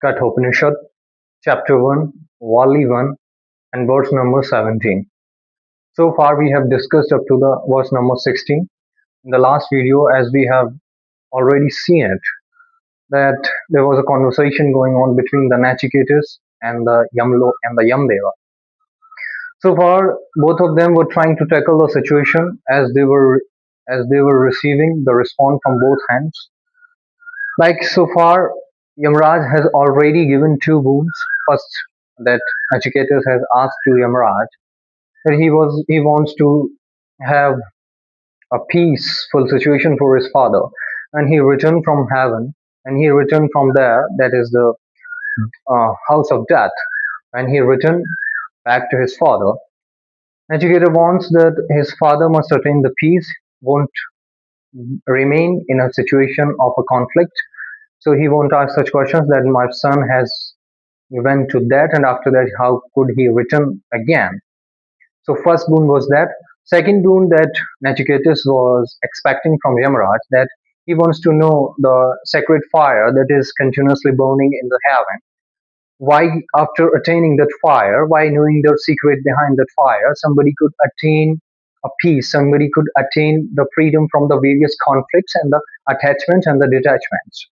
Kath Upanishad, Chapter 1, valli 1, and verse number 17. So far, we have discussed up to the verse number 16. In the last video, as we have already seen it, that there was a conversation going on between the Nachiketas and the Yamdeva. So far, both of them were trying to tackle the situation as they were receiving the response from both hands. Like so far, Yamraj has already given two boons. First, that Nachiketas has asked to Yamraj that he wants to have a peaceful situation for his father, and he returned from heaven, and he returned from there, that is the house of death, and he returned back to his father. Nachiketa wants that his father must attain the peace, won't remain in a situation of a conflict. So he won't ask such questions that my son has went to that, and after that how could he return again. So first boon was that. Second boon that Nachiketas was expecting from Yamaraj, that he wants to know the sacred fire that is continuously burning in the heaven. Why, after attaining that fire, why knowing the secret behind that fire, somebody could attain a peace, somebody could attain the freedom from the various conflicts and the attachments and the detachments.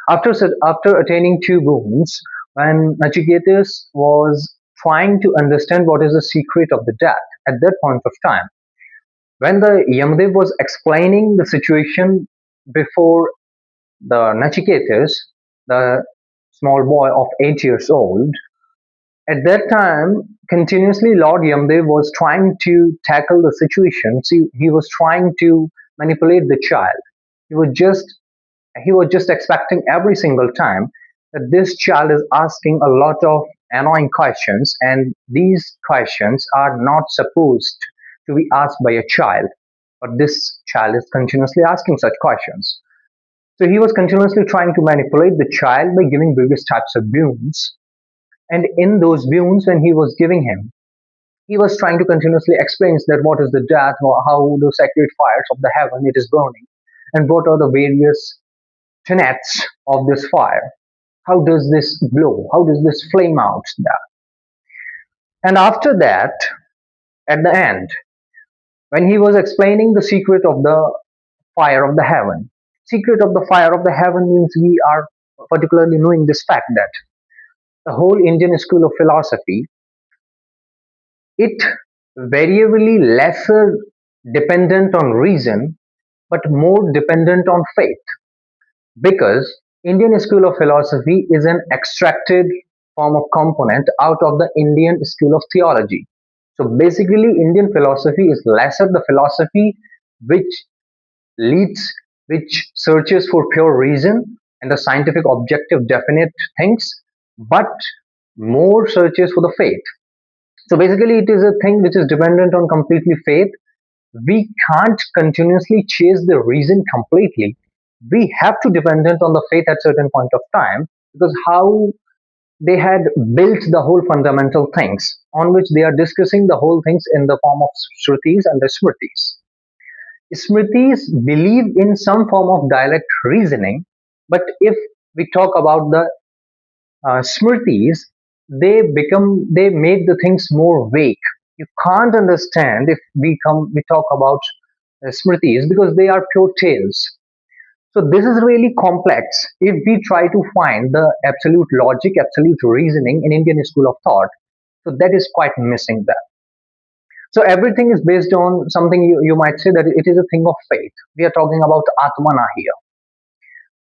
After attaining two boons, when Nachiketas was trying to understand what is the secret of the death at that point of time, when the Yamadev was explaining the situation before the Nachiketas, the small boy of 8 years old, at that time, continuously Lord Yamadev was trying to tackle the situation. See, he was trying to manipulate the child. He was just he was just expecting every single time that this child is asking a lot of annoying questions, and these questions are not supposed to be asked by a child, but this child is continuously asking such questions. So he was continuously trying to manipulate the child by giving various types of boons, and in those boons when he was giving him, he was trying to continuously explain that what is the death, or how the sacred fires of the heaven it is burning, and what are the various tenets of this fire. How does this glow? How does this flame out there? And after that, at the end, when he was explaining the secret of the fire of the heaven, secret of the fire of the heaven means we are particularly knowing this fact that the whole Indian school of philosophy, it variably lesser dependent on reason, but more dependent on faith, because Indian school of philosophy is an extracted form of component out of the Indian school of theology. So basically, Indian philosophy is lesser the philosophy which leads, which searches for pure reason and the scientific objective definite things, but more searches for the faith. So basically, it is a thing which is dependent on completely faith. We can't continuously chase the reason completely. We have to dependent on the faith at certain point of time, because how they had built the whole fundamental things on which they are discussing the whole things in the form of shrutis and the smritis. Smritis believe in some form of dialect reasoning, but if we talk about the smritis, they make the things more vague. You can't understand if we talk about smritis, because they are pure tales. So this is really complex. If we try to find the absolute logic, absolute reasoning in Indian school of thought, so that is quite missing there. So everything is based on something, you might say that it is a thing of faith. We are talking about Atmana here.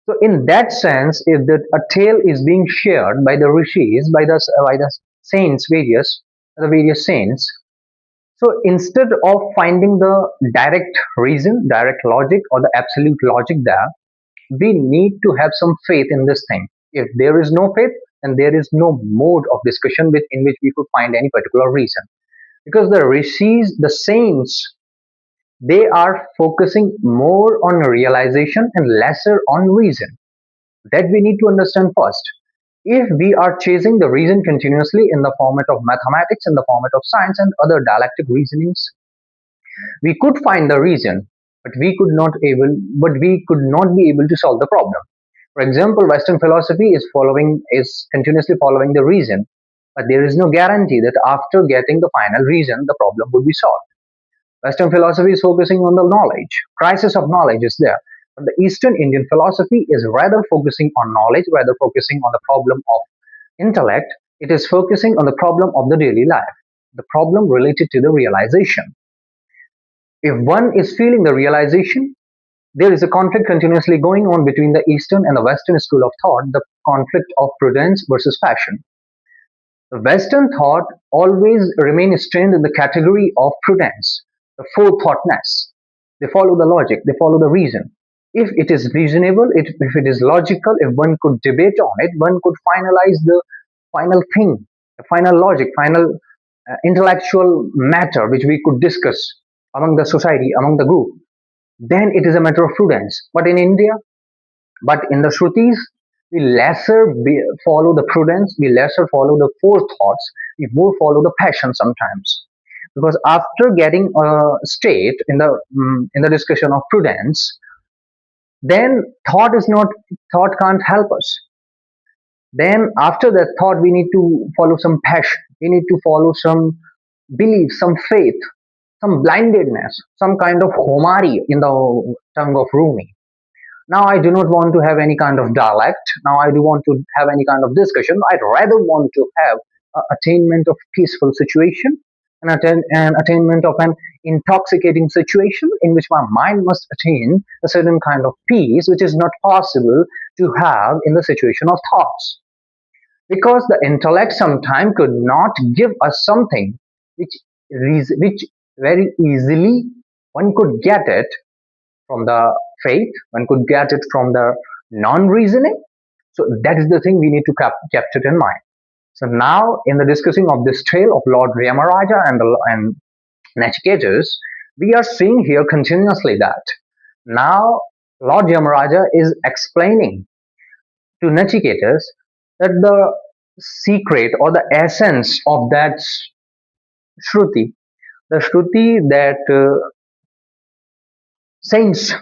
So in that sense, if a tale is being shared by the rishis, by the saints, the various saints, so instead of finding the direct reason, direct logic, or the absolute logic there, we need to have some faith in this thing. If there is no faith, then there is no mode of discussion in which we could find any particular reason. Because the rishis, the saints, they are focusing more on realization and lesser on reason. That we need to understand first. If we are chasing the reason continuously in the format of mathematics, in the format of science and other dialectic reasonings, we could find the reason, but we could not be able to solve the problem. For example, Western philosophy is continuously following the reason, but there is no guarantee that after getting the final reason, the problem would be solved. Western philosophy is focusing on the knowledge. Crisis of knowledge is there. But the Eastern Indian philosophy is rather focusing on knowledge, rather focusing on the problem of intellect. It is focusing on the problem of the daily life, the problem related to the realization. If one is feeling the realization, there is a conflict continuously going on between the Eastern and the Western school of thought, the conflict of prudence versus passion. The Western thought always remains trained in the category of prudence, the forethoughtness. They follow the logic, they follow the reason. If it is reasonable, if it is logical, if one could debate on it, one could finalize the final thing, the final logic, final intellectual matter which we could discuss among the society, among the group, then it is a matter of prudence. But in the Shrutis, we follow the prudence, we lesser follow the forethoughts, we more follow the passion sometimes. Because after getting a state in the discussion of prudence, then thought can't help us. Then after that thought, we need to follow some passion. We need to follow some belief, some faith, some blindedness, some kind of homari in the tongue of Rumi. Now I do not want to have any kind of dialect. Now I do want to have any kind of discussion. I'd rather want to have attainment of peaceful situation, an attainment of an intoxicating situation in which my mind must attain a certain kind of peace which is not possible to have in the situation of thoughts. Because the intellect sometimes could not give us something which, which very easily one could get it from the faith, one could get it from the non-reasoning. So that is the thing we need to capture in mind. So now, in the discussing of this tale of Lord Yamaraja and Nachiketas, we are seeing here continuously that now Lord Yamaraja is explaining to Nachiketas that the secret or the essence of that Shruti, the Shruti that saints,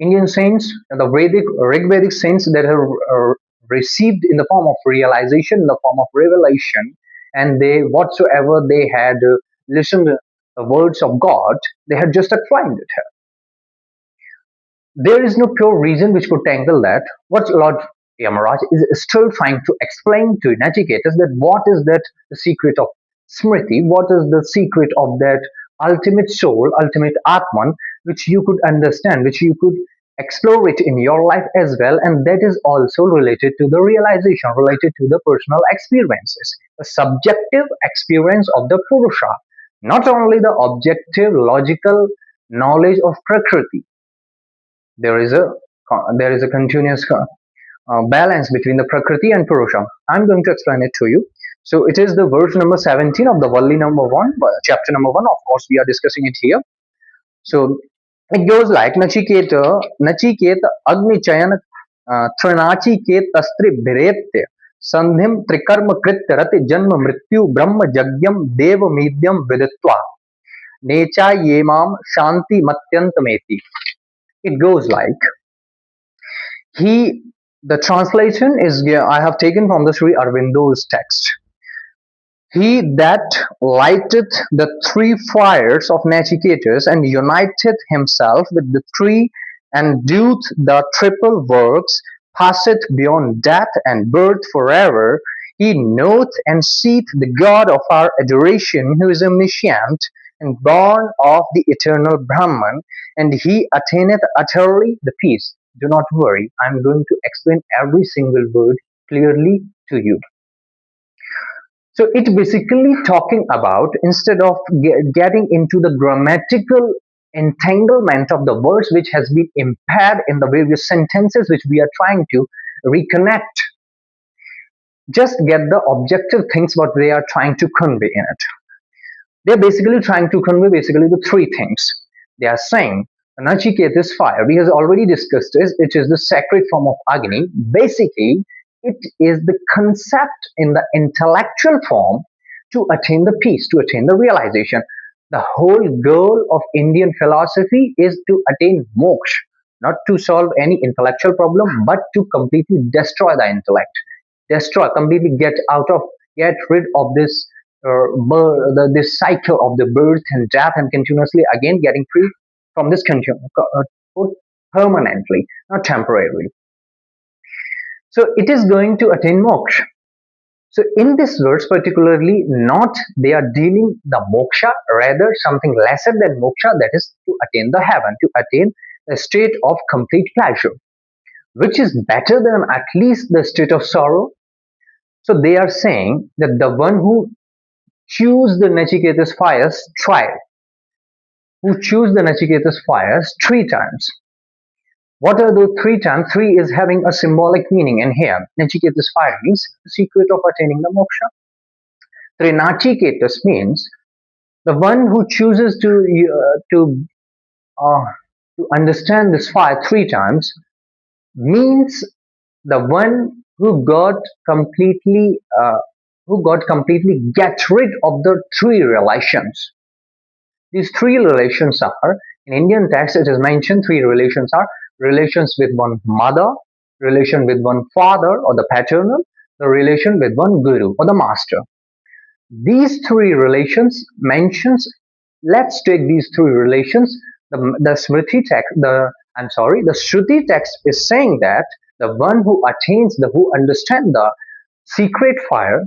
Indian saints, the Rigvedic saints that have received in the form of realization, in the form of revelation, and they whatsoever they had listened the words of God, they had just acclaimed it. There is no pure reason which could tangle that. What Lord Yamaraj is still trying to explain to Nachiketas that what is that the secret of Smriti, what is the secret of that ultimate soul, ultimate Atman, which you could understand, which you could explore it in your life as well, and that is also related to the realization, related to the personal experiences, the subjective experience of the Purusha, not only the objective, logical knowledge of Prakriti. There is a continuous balance between the Prakriti and Purusha. I'm going to explain it to you. So it is the verse number 17 of the Valli number 1, chapter number 1. Of course, we are discussing it here. So it goes like Nachiketa Agni Chayan Trinachiket Astri Bhiretya Sandhim Trikarma Kritya Rati Janma Mrityu Brahma Jagyam Deva Midyam Viditva Necha Yemam Shanti Matyantameti. It goes like he the translation is I have taken from the Sri Aurobindo's text. He that lighteth the three fires of Nachiketas and uniteth himself with the three and doeth the triple works passeth beyond death and birth forever. He knoweth and seeth the God of our adoration who is omniscient and born of the eternal Brahman, and he attaineth utterly the peace. Do not worry, I am going to explain every single word clearly to you. So it's basically talking about, instead of getting into the grammatical entanglement of the words which has been impaired in the various sentences which we are trying to reconnect, just get the objective things what they are trying to convey in it. They're basically trying to convey basically the three things. They are saying Nachiketas fire, we have already discussed this, it is the sacred form of Agni. Basically, it is the concept in the intellectual form to attain the peace, to attain the realization. The whole goal of Indian philosophy is to attain moksha. not to solve any intellectual problem, but to completely destroy the intellect, destroy, completely get rid of this this cycle of the birth and death, and continuously again getting free from this permanently, not temporarily. So it is going to attain moksha. So in this verse particularly, not they are dealing the moksha, rather something lesser than moksha, that is to attain the heaven, to attain a state of complete pleasure, which is better than at least the state of sorrow. So they are saying that the one who choose the Nachiketa's fires trial, who choose the Nachiketa's fires 3 times. What are those 3 times? 3 is having a symbolic meaning in here. Nachiketa's fire means the secret of attaining the moksha. Trinachiketas means the one who chooses uh, to understand this fire 3 times means the one who got completely get rid of the 3 relations. These 3 relations are, in Indian text it is mentioned, 3 relations are relations with one mother, relation with one father or the paternal, the relation with one guru or the master. These 3 relations mentions, let's take these 3 relations. The Smriti text, the Shruti text is saying that the one who attains, who understands the secret fire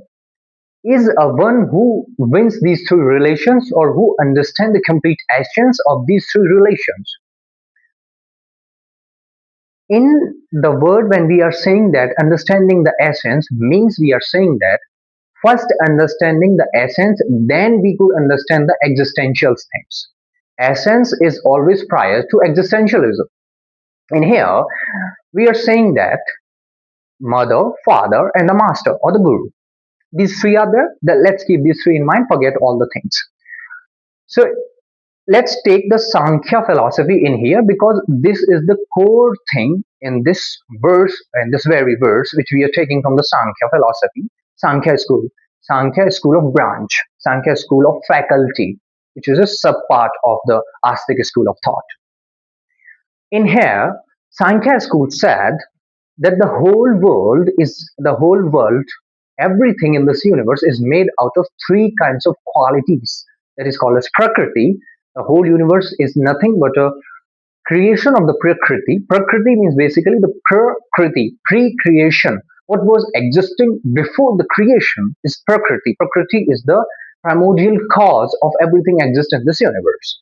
is a one who wins these 3 relations, or who understand the complete essence of these 3 relations. In the word, when we are saying that understanding the essence, means we are saying that first understanding the essence, then we could understand the existential things. Essence is always prior to existentialism. In here, we are saying that mother, father, and the master or the guru. These 3 are there. Let's keep these 3 in mind, forget all the things. So let's take the Sankhya philosophy in here, because this is the core thing in this verse, in this very verse, which we are taking from the Sankhya philosophy. Sankhya school of branch, Sankhya school of faculty, which is a sub part of the Astic school of thought. In here, Sankhya school said that the whole world, everything in this universe is made out of 3 kinds of qualities. That is called as Prakriti. The whole universe is nothing but a creation of the Prakriti. Prakriti means basically the Prakriti, pre-creation. What was existing before the creation is Prakriti. Prakriti is the primordial cause of everything exists in this universe.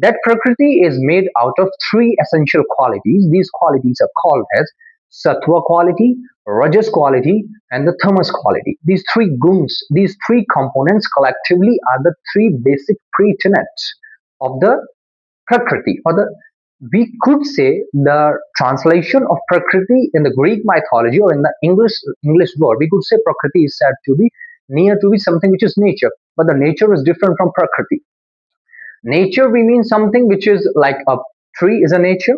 That Prakriti is made out of 3 essential qualities. These qualities are called as Sattva quality, Rajas quality, and the Tamas quality. These 3 guns, these 3 components collectively are the 3 basic pre-tenets of the Prakriti, or the, we could say, the translation of Prakriti in the Greek mythology, or in the English word, we could say Prakriti is said to be near to be something which is nature, but the nature is different from Prakriti. Nature, we mean something which is like a tree is a nature,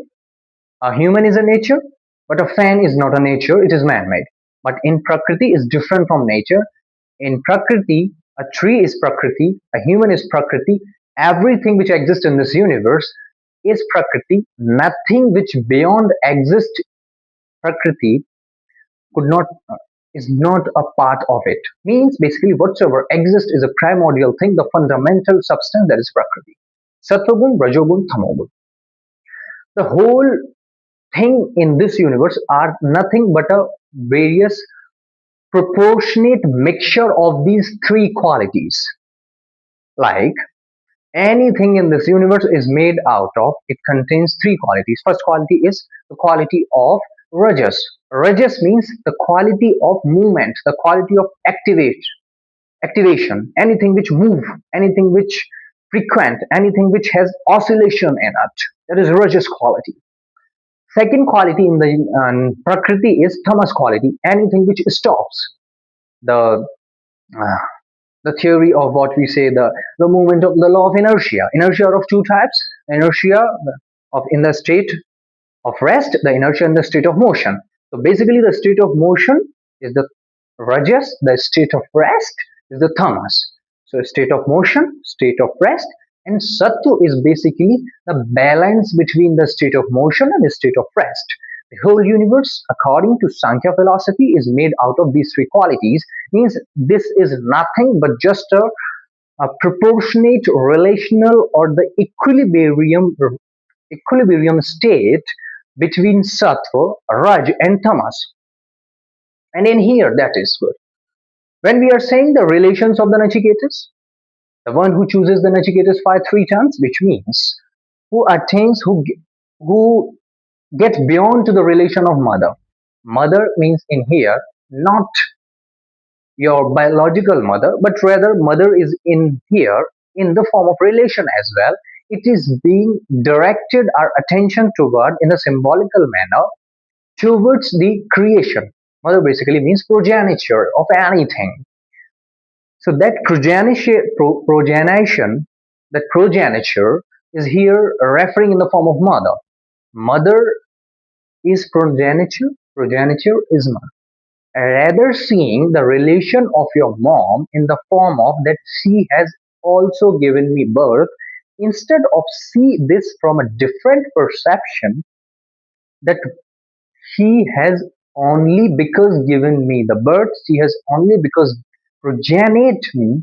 a human is a nature, but a fan is not a nature, it is man-made. But in Prakriti is different from nature. In Prakriti, a tree is Prakriti, a human is Prakriti, everything which exists in this universe is Prakriti, nothing which beyond exists Prakriti could not is not a part of it. Means basically whatsoever exists is a primordial thing, the fundamental substance, that is Prakriti. Sattvagun, Rajogun, Tamogun. The whole thing in this universe are nothing but a various proportionate mixture of these 3 qualities. Like anything in this universe is made out of, it contains 3 qualities. First quality is the quality of Rajas. Rajas means the quality of movement, the quality of activation, anything which move, anything which frequent, anything which has oscillation in it. That is Rajas quality. Second quality in the Prakriti is Tamas quality, anything which stops. The uh, the theory of what we say, the movement of the law of inertia. Inertia are of 2 types. Inertia of in the state of rest, the inertia in the state of motion. So basically the state of motion is the Rajas, the state of rest is the Tamas. So state of motion, state of rest, And Sattva is basically the balance between the state of motion and the state of rest. The whole universe, according to Sankhya philosophy, is made out of these three qualities. Means this is nothing but just a proportionate, relational, or the equilibrium state between Sattva, Raj, and Tamas. And in here, that is good. When we are saying the relations of the Nachiketas, the one who chooses the Nachiketas fire three times, which means who attains, who get beyond to the relation of mother. Mother means in here not your biological mother, but rather mother is in here in the form of relation as well. It is being directed our attention toward in a symbolical manner towards the creation. Mother basically means progenitor of anything. So that progenation, that progenitor is here referring in the form of mother. Mother is progenitor is mother. Rather seeing the relation of your mom in the form of that she has also given me birth, instead of see this from a different perception that she has only because given me the birth, she has only because progenate me,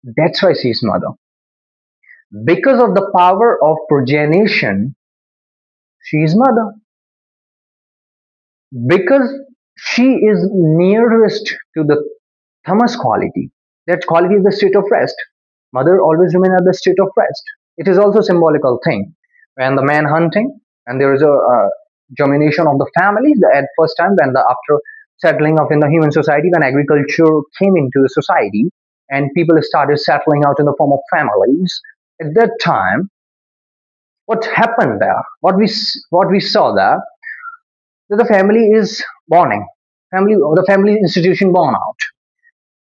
that's why she is mother. Because of the power of progenation, she is mother. Because she is nearest to the tamas quality. That quality is the state of rest. Mother always remain at the state of rest. It is also symbolical thing. When the man hunting and there is a germination of the family, the at first time when the after settling up in the human society, when agriculture came into the society and people started settling out in the form of families, at that time, what happened there? What we saw there, that the family is borning, the family institution born out.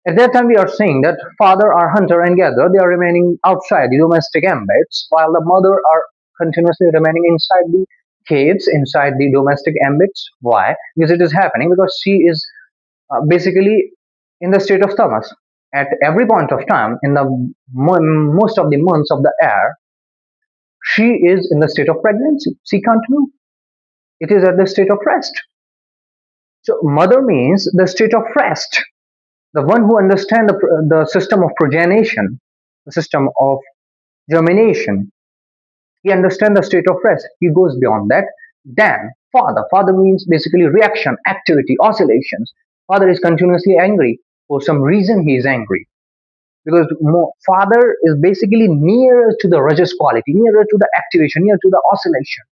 At that time, we are seeing that father are hunter and gatherer, they are remaining outside the domestic ambits, while the mother are continuously remaining inside the caves, inside the domestic ambits. Why? Because it is happening because she is basically in the state of tamas. At every point of time, in the most of the months of the year, she is in the state of pregnancy. She can't move. It is at the state of rest. So, mother means the state of rest. The one who understands the system of progenation, the system of germination, he understands the state of rest. He goes beyond that. Then, father. Father means basically reaction, activity, oscillations. Father is continuously angry. For some reason, he is angry. Because father is basically nearer to the rajas quality, nearer to the activation, near to the oscillation.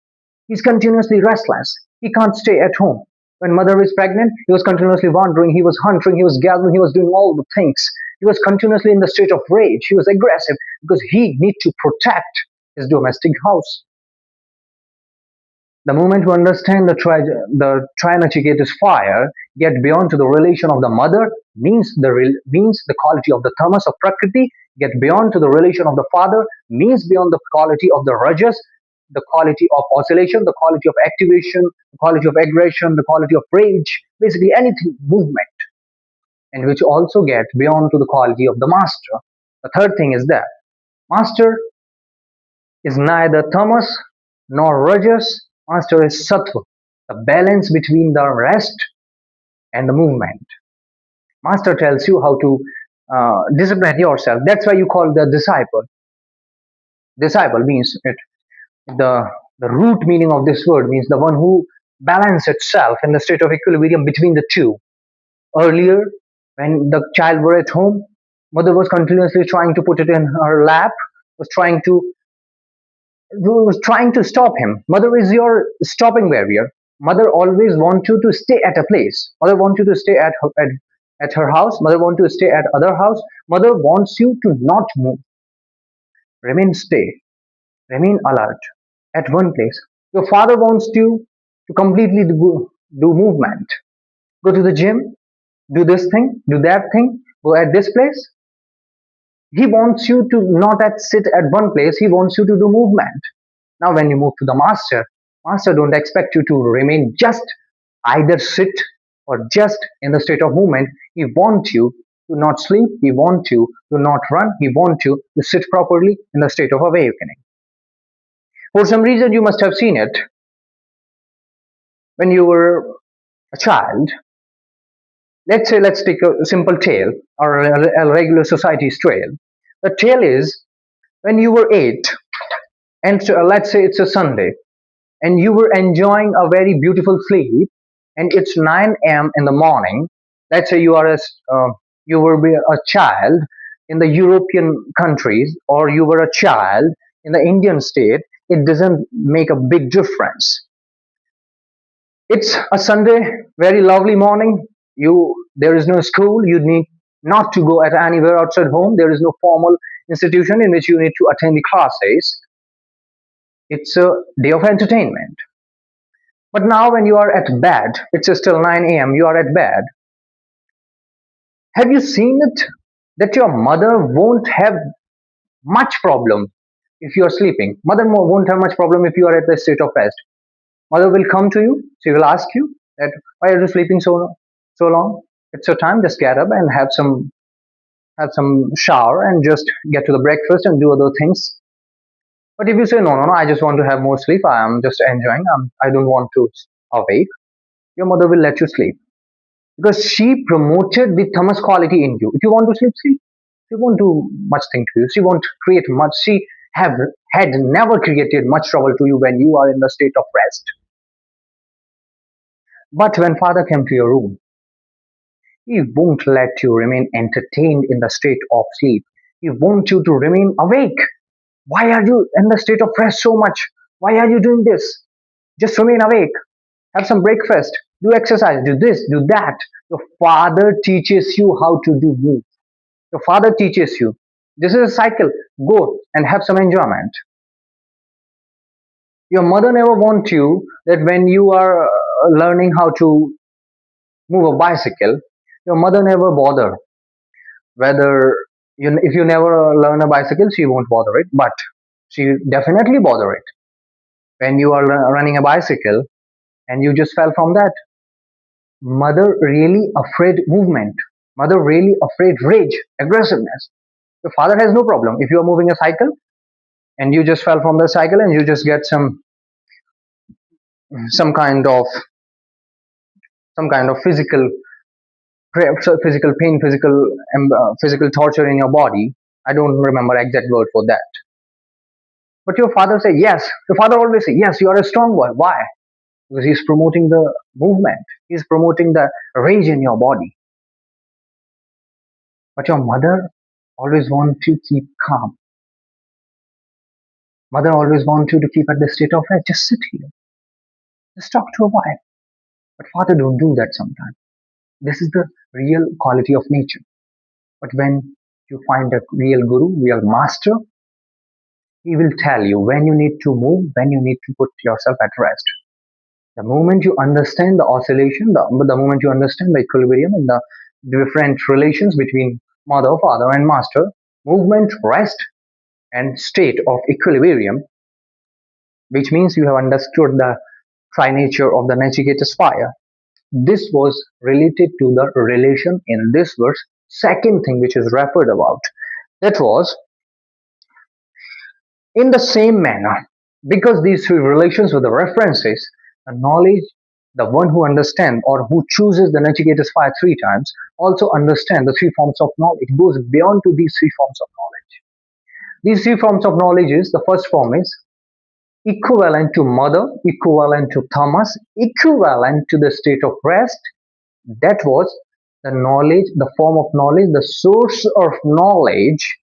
He's continuously restless. He can't stay at home. When mother is pregnant, he was continuously wandering, he was hunting, he was gathering, he was doing all the things. He was continuously in the state of rage. He was aggressive because he need to protect his domestic house. The moment we understand the Trinachiketa's fire, get beyond to the relation of the mother means the quality of the tamas of prakriti, get beyond to the relation of the father means beyond the quality of the rajas, the quality of oscillation, the quality of activation, the quality of aggression, the quality of rage, basically anything movement, and which also get beyond to the quality of the master. The third thing is that master is neither tamas nor rajas, master is sattva, the balance between the rest and the movement. Master tells you how to discipline yourself. That's why you call the disciple. Disciple means it. The the root meaning of this word means the one who balances itself in the state of equilibrium between the two. Earlier, when the child were at home, mother was continuously trying to put it in her lap, was trying to stop him. Mother is your stopping barrier. Mother always wants you to stay at a place. Mother wants you to stay at her house. Mother wants you to stay at other house. Mother wants you to not move. Remain stay. Remain alert at one place. Your father wants you to completely do movement. Go to the gym, do this thing, do that thing, go at this place. He wants you to not sit at one place, he wants you to do movement. Now when you move to the master don't expect you to remain just either sit or just in the state of movement. He wants you to not sleep, we want to not run, we want to sit properly in the state of awakening. For some reason, you must have seen it when you were a child. Let's say, let's take a simple tale or a regular society's tale. The tale is when you were eight, and so, let's say it's a Sunday, and you were enjoying a very beautiful sleep, and it's 9 a.m. in the morning. Let's say you were a child in the European countries, or you were a child in the Indian state. It doesn't make a big difference. It's a Sunday, very lovely morning. There is no school. You need not to go at anywhere outside home. There is no formal institution in which you need to attend the classes. It's a day of entertainment. But now, when you are at bed, it's still 9 a.m., you are at bed. Have you seen it that your mother won't have much problem if you are sleeping? Mother won't have much problem if you are at the state of rest. Mother will come to you, she will ask you that why are you sleeping so long? It's your time, just get up and have some shower and just get to the breakfast and do other things. But if you say no, I just want to have more sleep, I am just enjoying, I don't want to awake, your mother will let you sleep because she promoted the Thomas quality in you. If you want to sleep, sleep. She won't do much thing to you. She won't create much. She have had never created much trouble to you when you are in the state of rest. But when father came to your room, he won't let you remain entertained in the state of sleep. He wants you to remain awake. Why are you in the state of rest so much? Why are you doing this? Just remain awake. Have some breakfast. Do exercise. Do this. Do that. Your father teaches you how to do move. Your father teaches you. This is a cycle. Go and have some enjoyment. Your mother never wants you that when you are learning how to move a bicycle, your mother never bother whether if you never learn a bicycle, she won't bother it, but she definitely bother it when you are running a bicycle and you just fell from that. Mother really afraid movement. Mother really afraid rage, aggressiveness. Your father has no problem if you are moving a cycle and you just fell from the cycle and you just get some kind of some kind of physical pain, physical torture in your body. I don't remember exact word for that. But your father say yes. Your father always say yes. You are a strong boy. Why? Because he's promoting the movement. He's promoting the rage in your body. But your mother always wants to keep calm. Mother always wants you to keep at the state of rest. Just sit here. Just talk to a wife. But father don't do that sometimes. This is the real quality of nature. But when you find a real guru, real master, he will tell you when you need to move, when you need to put yourself at rest. The moment you understand the oscillation, the moment you understand the equilibrium in the different relations between mother, father, and master, movement, rest, and state of equilibrium, which means you have understood the tri nature of the Nachiketa's fire. This was related to the relation in this verse. Second thing which is referred about, that was in the same manner, because these three relations were the references, the knowledge, the one who understands or who chooses the Nachiketa's fire three times also understand the three forms of knowledge. It goes beyond to these three forms of knowledge. These three forms of knowledge is, the first form is equivalent to mother, equivalent to Thomas, equivalent to the state of rest. That was the knowledge, the form of knowledge, the source of knowledge,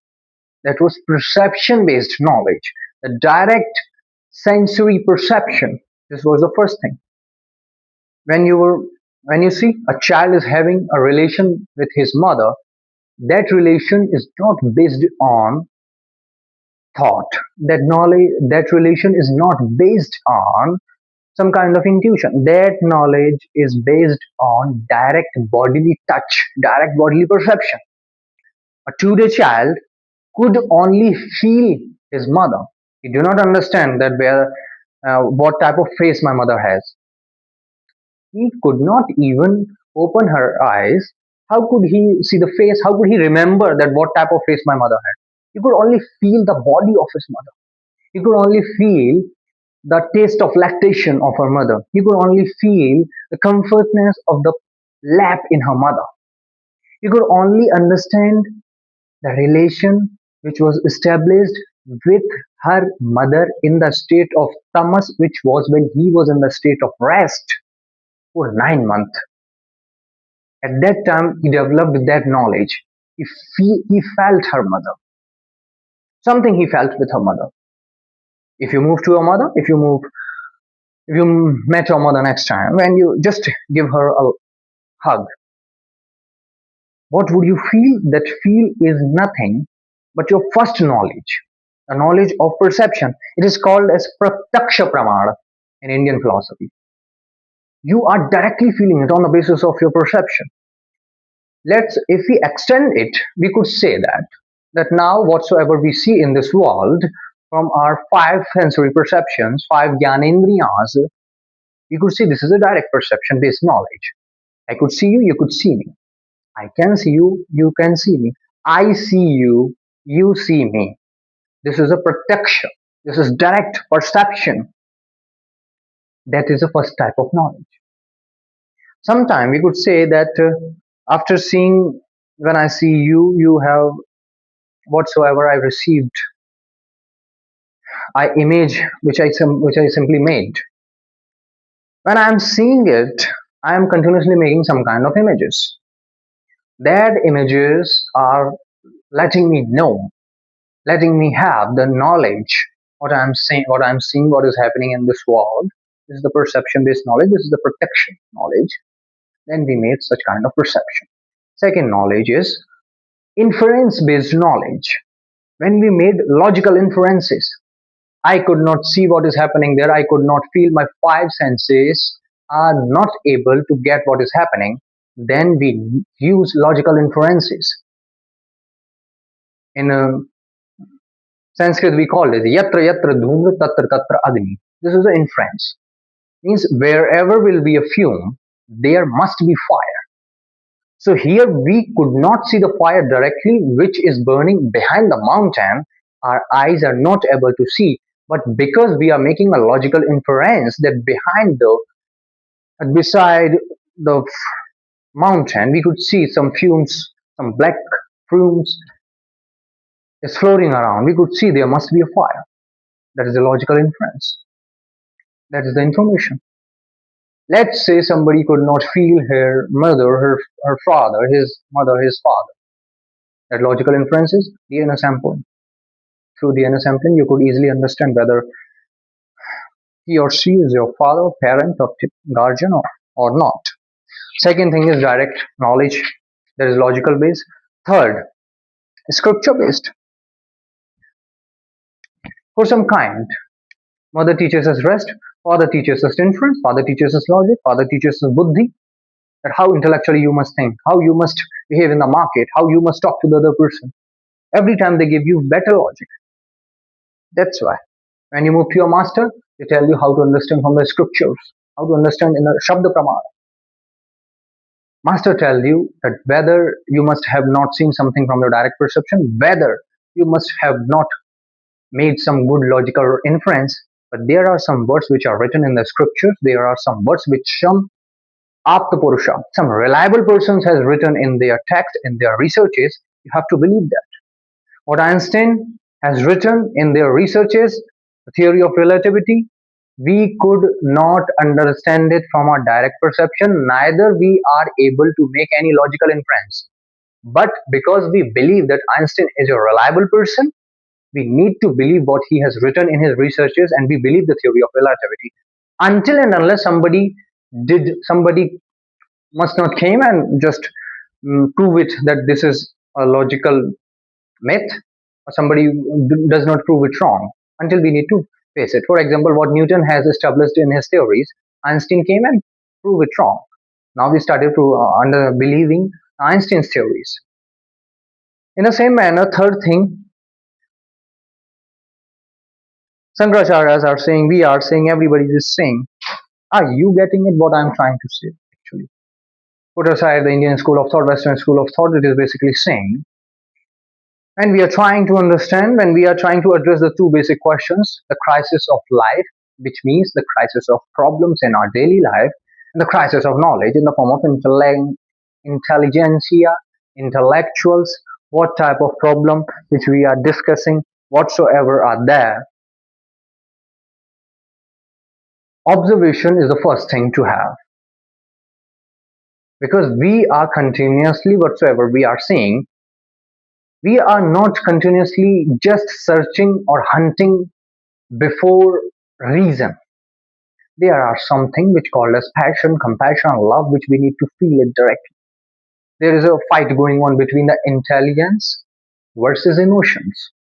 that was perception based knowledge, the direct sensory perception. This was the first thing. When you see a child is having a relation with his mother, that relation is not based on thought. That knowledge, that relation is not based on some kind of intuition. That knowledge is based on direct bodily touch, direct bodily perception. A two-day child could only feel his mother. He do not understand that what type of face my mother has. He could not even open her eyes. How could he see the face? How could he remember that what type of face my mother had? He could only feel the body of his mother. He could only feel the taste of lactation of her mother. He could only feel the comfortness of the lap in her mother. He could only understand the relation which was established with her mother in the state of tamas, which was when he was in the state of rest for 9 months. At that time, he developed that knowledge. He felt her mother, something he felt with her mother. If you move to your mother, if you met your mother next time, when you just give her a hug, what would you feel? That feel is nothing but your first knowledge, a knowledge of perception. It is called as pratyaksha pramana in Indian philosophy. You are directly feeling it on the basis of your perception. If we extend it, we could say that now whatsoever we see in this world from our five sensory perceptions, five gyanendriyas, we could say this is a direct perception based knowledge. I could see you, you could see me. I can see you, you can see me. I see you, you see me. This is a protection. This is direct perception. That is the first type of knowledge. Sometime we could say that after seeing, when I see you, you have whatsoever I received, I image which I simply made. When I am seeing it, I am continuously making some kind of images. That images are letting me know, letting me have the knowledge what I am saying, what I am seeing, what is happening in this world. This is the perception based knowledge. This is the protection knowledge. Then we made such kind of perception. Second knowledge is inference based knowledge. When we made logical inferences, I could not see what is happening there. I could not feel. My five senses are not able to get what is happening. Then we use logical inferences. In Sanskrit, we call it yatra yatra dhumra tatra tatra agni. This is an inference. Means wherever will be a fume, there must be fire. So here we could not see the fire directly, which is burning behind the mountain. Our eyes are not able to see. But because we are making a logical inference that beside the mountain, we could see some fumes, some black fumes is floating around. We could see there must be a fire. That is a logical inference. That is the information. Let's say somebody could not feel her mother, her father, his mother, his father. That logical inference is DNA sampling. Through DNA sampling, you could easily understand whether he or she is your father, parent, or guardian or not. Second thing is direct knowledge. There is logical base. Third, scripture based. For some kind, mother teaches us rest, father teaches us inference, father teaches us logic, father teaches us buddhi, that how intellectually you must think, how you must behave in the market, how you must talk to the other person. Every time they give you better logic. That's why. When you move to your master, they tell you how to understand from the scriptures, how to understand in the Shabda Pramana. Master tells you that whether you must have not seen something from your direct perception, whether you must have not made some good logical inference, but there are some words which are written in the scriptures, there are some words which some Apta Purusha, some reliable persons has written in their text, in their researches, you have to believe that. What Einstein has written in their researches, the theory of relativity, we could not understand it from our direct perception, neither we are able to make any logical inference. But because we believe that Einstein is a reliable person, we need to believe what he has written in his researches and we believe the theory of relativity. Until and unless somebody must not came and just prove it that this is a logical myth, or somebody does not prove it wrong, until we need to face it. For example, what Newton has established in his theories, Einstein came and proved it wrong. Now we started to under believing Einstein's theories. In the same manner, third thing, Shankaracharyas are saying, we are saying, everybody is saying, are you getting it what I'm trying to say actually? Put aside the Indian school of thought, Western school of thought, it is basically saying, and we are trying to understand, when we are trying to address the two basic questions, the crisis of life, which means the crisis of problems in our daily life, and the crisis of knowledge in the form of intelligentsia, intellectuals, what type of problem which we are discussing, whatsoever are there. Observation is the first thing to have, because we are continuously, whatsoever we are seeing, we are not continuously just searching or hunting before reason. There are something which called as passion, compassion, and love, which we need to feel it directly. There is a fight going on between the intelligence versus emotions.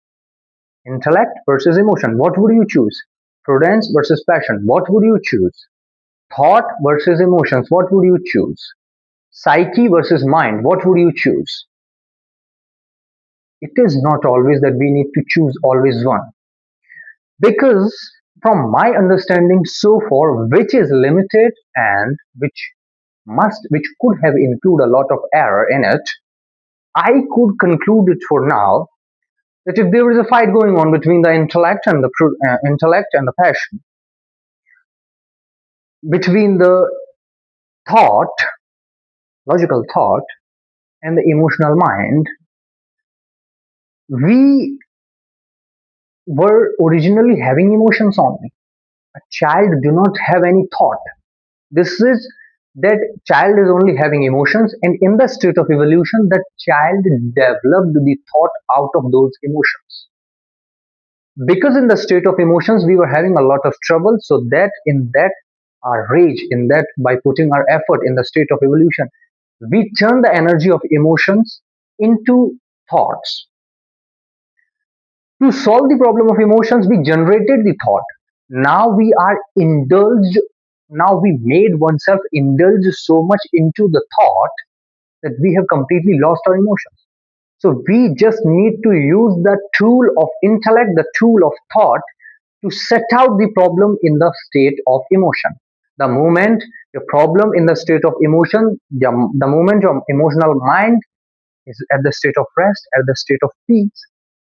Intellect versus emotion. What would you choose? Prudence versus passion. What would you choose? Thought versus emotions. What would you choose? Psyche versus mind. What would you choose? It is not always that we need to choose always one. Because from my understanding so far, which is limited and which could have included a lot of error in it, I could conclude it for now that if there is a fight going on between the intellect and the passion, between the thought, logical thought, and the emotional mind, we were originally having emotions only. A child do not have any thought. This is that child is only having emotions, and in the state of evolution, that child developed the thought out of those emotions. Because in the state of emotions we were having a lot of trouble, so that in that our rage, in that by putting our effort in the state of evolution, we turn the energy of emotions into thoughts. To solve the problem of emotions, we generated the thought. Now we are indulged, now we made oneself indulge so much into the thought that we have completely lost our emotions. So we just need to use the tool of intellect, the tool of thought, to set out the problem in the state of emotion. The moment your problem in the state of emotion, the moment your emotional mind is at the state of rest, at the state of peace,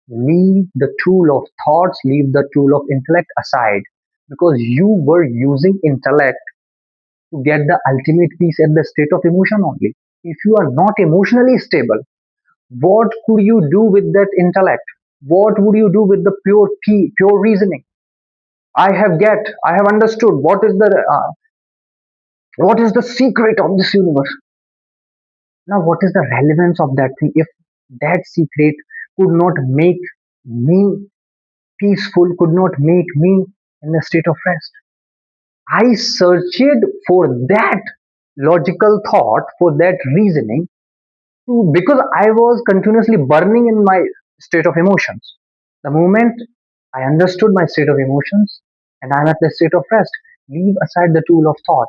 leave the tool of thoughts, leave the tool of intellect aside, because you were using intellect to get the ultimate peace at the state of emotion only. If you are not emotionally stable, what could you do with that intellect? What would you do with the pure reasoning? I have understood what is the secret of this universe. Now, what is the relevance of that thing if that secret could not make me peaceful, could not make me in a state of rest? I searched for that logical thought, for that reasoning, because I was continuously burning in my state of emotions. The moment I understood my state of emotions and I'm at the state of rest, leave aside the tool of thought.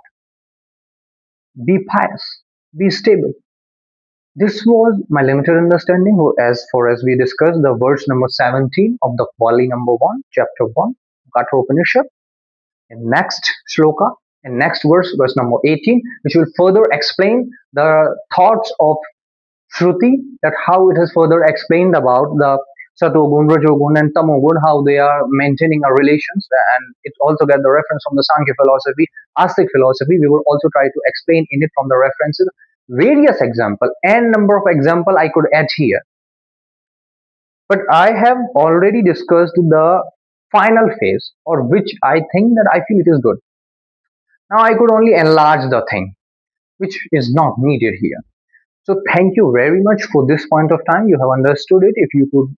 Be pious, be stable. This was my limited understanding as far as we discussed the verse number 17 of the valli number 1, chapter 1, Katha Upanishad. In next shloka, in next verse, verse number 18, which will further explain the thoughts of Shruti, that how it has further explained about the Satogun, Rajogun, and Tamogun, how they are maintaining our relations, and it also get the reference from the Sankhya philosophy, Astic philosophy. We will also try to explain in it from the references, various example, and number of example I could add here. But I have already discussed the final phase, or which I think that I feel it is good. Now I could only enlarge the thing, which is not needed here. So thank you very much for this point of time. You have understood it. If you could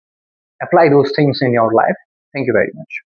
apply those things in your life. Thank you very much.